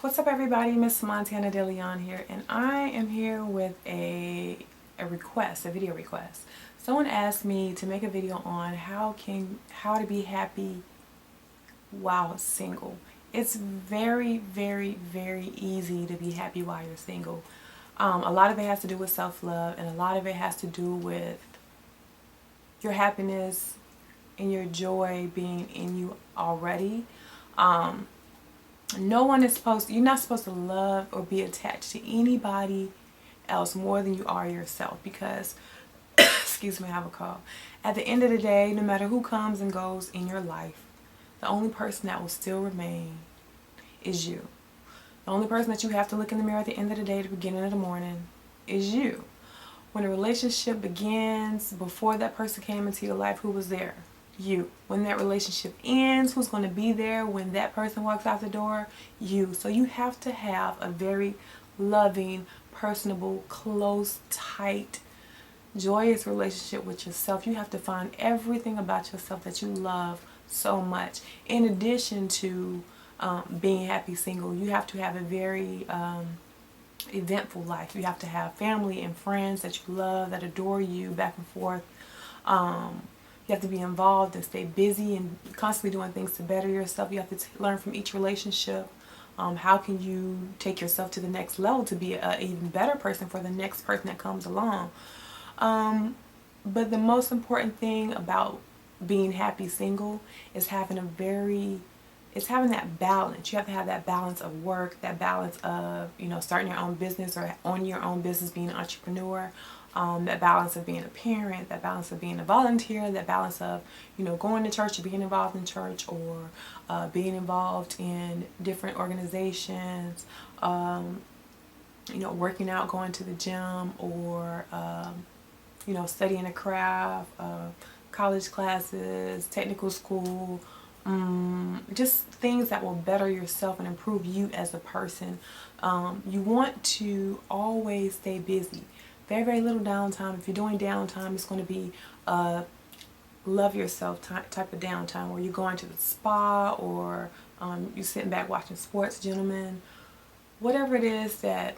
What's up, everybody? Miss Montana DeLeon here, and I am here with a video request. Someone asked me to make a video on how to be happy while single. It's very, very, very easy to be happy while you're single. A lot of it has to do with self-love, and a lot of it has to do with your happiness and your joy being in you already. You're not supposed to love or be attached to anybody else more than you are yourself, because excuse me, I have a call. At the end of the day, no matter who comes and goes in your life, the only person that will still remain is you. The only person that you have to look in the mirror at the end of the day, at the beginning of the morning, is you. When a relationship begins, before that person came into your life, who was there? You. When that relationship ends, who's going to be there when that person walks out the door? You. So you have to have a very loving, personable, close, tight, joyous relationship with yourself. You have to find everything about yourself that you love so much. In addition to being happy single, you have to have a very eventful life. You have to have family and friends that you love, that adore you, back and forth. You have to be involved and stay busy and constantly doing things to better yourself. You have to learn from each relationship. How can you take yourself to the next level to be an even better person for the next person that comes along? But the most important thing about being happy single is having that balance. You have to have that balance of work, that balance of, starting your own business or owning your own business, being an entrepreneur, that balance of being a parent, that balance of being a volunteer, that balance of, going to church or being involved in church, or being involved in different organizations, working out, going to the gym, or, studying a craft, college classes, technical school, just things that will better yourself and improve you as a person. You want to always stay busy. Very, very little downtime. If you're doing downtime, it's going to be love yourself type of downtime, where you're going to the spa, or you're sitting back watching sports, gentlemen. Whatever it is that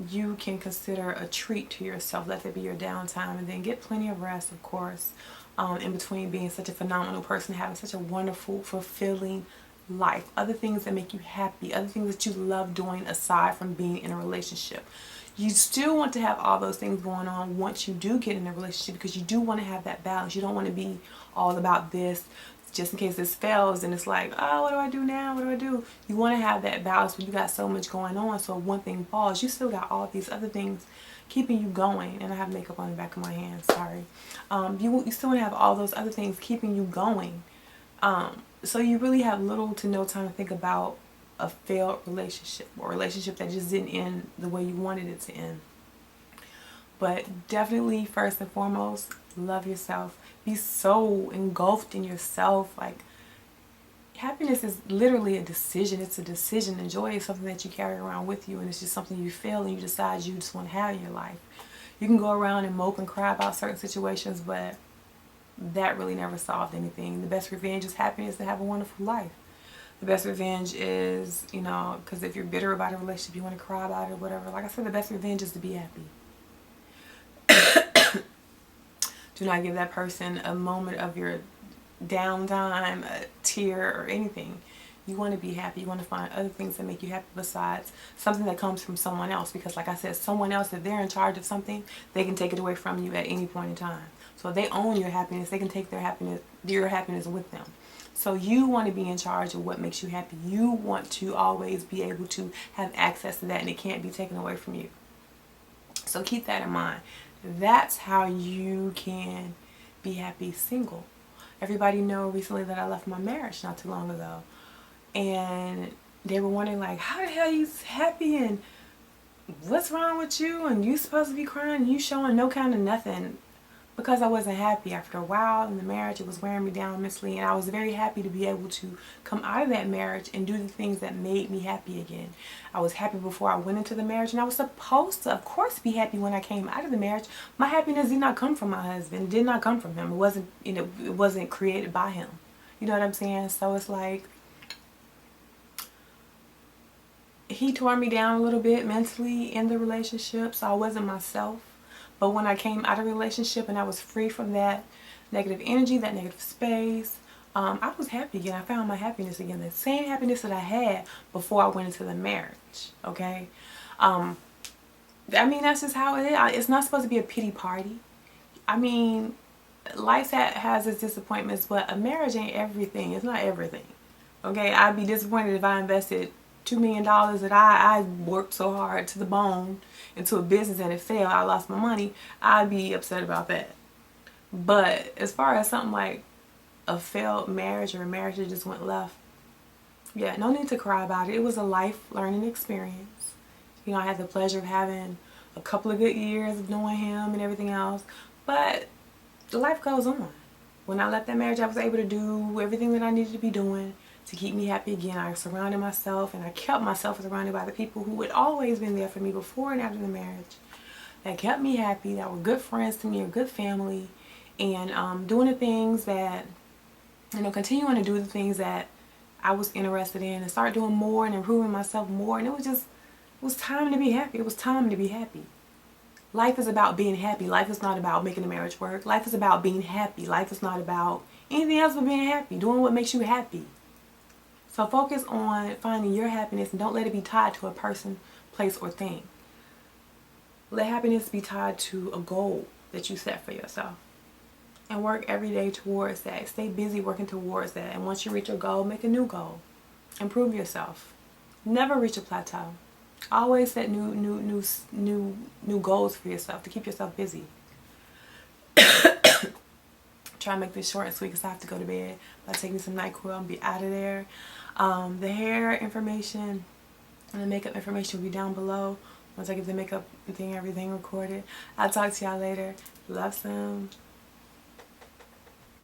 you can consider a treat to yourself, let that be your downtime, and then get plenty of rest, of course, in between being such a phenomenal person, having such a wonderful, fulfilling life. Other things that make you happy, other things that you love doing aside from being in a relationship. You still want to have all those things going on once you do get in a relationship, because you do want to have that balance. You don't want to be all about this just in case this fails and it's like, oh, what do I do now? What do I do? You want to have that balance when you got so much going on, so if one thing falls, you still got all these other things keeping you going. And I have makeup on the back of my hand, sorry. You still want to have all those other things keeping you going. So you really have little to no time to think about a failed relationship, or a relationship that just didn't end the way you wanted it to end. But definitely, first and foremost, love yourself. Be so engulfed in yourself. Like, happiness is literally a decision. It's a decision. And joy is something that you carry around with you, and it's just something you feel and you decide you just want to have in your life. You can go around and mope and cry about certain situations, but that really never solved anything. The best revenge is happiness, to have a wonderful life. The best revenge is, because if you're bitter about a relationship, you want to cry about it or whatever. Like I said, the best revenge is to be happy. Do not give that person a moment of your downtime, a tear, or anything. You want to be happy. You want to find other things that make you happy besides something that comes from someone else. Because like I said, someone else, if they're in charge of something, they can take it away from you at any point in time. So if they own your happiness, they can take your happiness with them. So you want to be in charge of what makes you happy. You want to always be able to have access to that, and it can't be taken away from you. So keep that in mind. That's how you can be happy single. Everybody know recently that I left my marriage not too long ago. And they were wondering, like, how the hell are you happy, and what's wrong with you, and you supposed to be crying, and you showing no kind of nothing. Because I wasn't happy after a while in the marriage, it was wearing me down mentally, and I was very happy to be able to come out of that marriage and do the things that made me happy again. I was happy before I went into the marriage, and I was supposed to, of course, be happy when I came out of the marriage. My happiness did not come from my husband. It did not come from him. It wasn't, it wasn't created by him. You know what I'm saying? So it's like, he tore me down a little bit mentally in the relationship, so I wasn't myself. But when I came out of the relationship and I was free from that negative energy, that negative space, I was happy again. I found my happiness again, the same happiness that I had before I went into the marriage. Okay, I mean, that's just how it is. It's not supposed to be a pity party. I mean, life has its disappointments, but a marriage ain't everything. It's not everything. Okay, I'd be disappointed if I invested $2 million that I worked so hard to the bone into a business and it failed. I lost my money. I'd be upset about that. But as far as something like a failed marriage or a marriage that just went left, yeah, no need to cry about it. It was a life learning experience. You know, I had the pleasure of having a couple of good years of knowing him and everything else. But life goes on. When I left that marriage, I was able to do everything that I needed to be doing to keep me happy again. I surrounded myself and I kept myself surrounded by the people who had always been there for me before and after the marriage. That kept me happy, that were good friends to me, a good family, and doing the things that, you know, continuing to do the things that I was interested in and start doing more and improving myself more. And it was time to be happy. It was time to be happy. Life is about being happy. Life is not about making a marriage work. Life is about being happy. Life is not about anything else but being happy, doing what makes you happy. So focus on finding your happiness and don't let it be tied to a person, place, or thing. Let happiness be tied to a goal that you set for yourself. And work every day towards that. Stay busy working towards that. And once you reach your goal, make a new goal. Improve yourself. Never reach a plateau. Always set new goals for yourself to keep yourself busy. Try to make this short and sweet because I have to go to bed. I'll take me some NyQuil and be out of there. The hair information and the makeup information will be down below once I get the makeup thing, everything recorded. I'll talk to y'all later. Love some.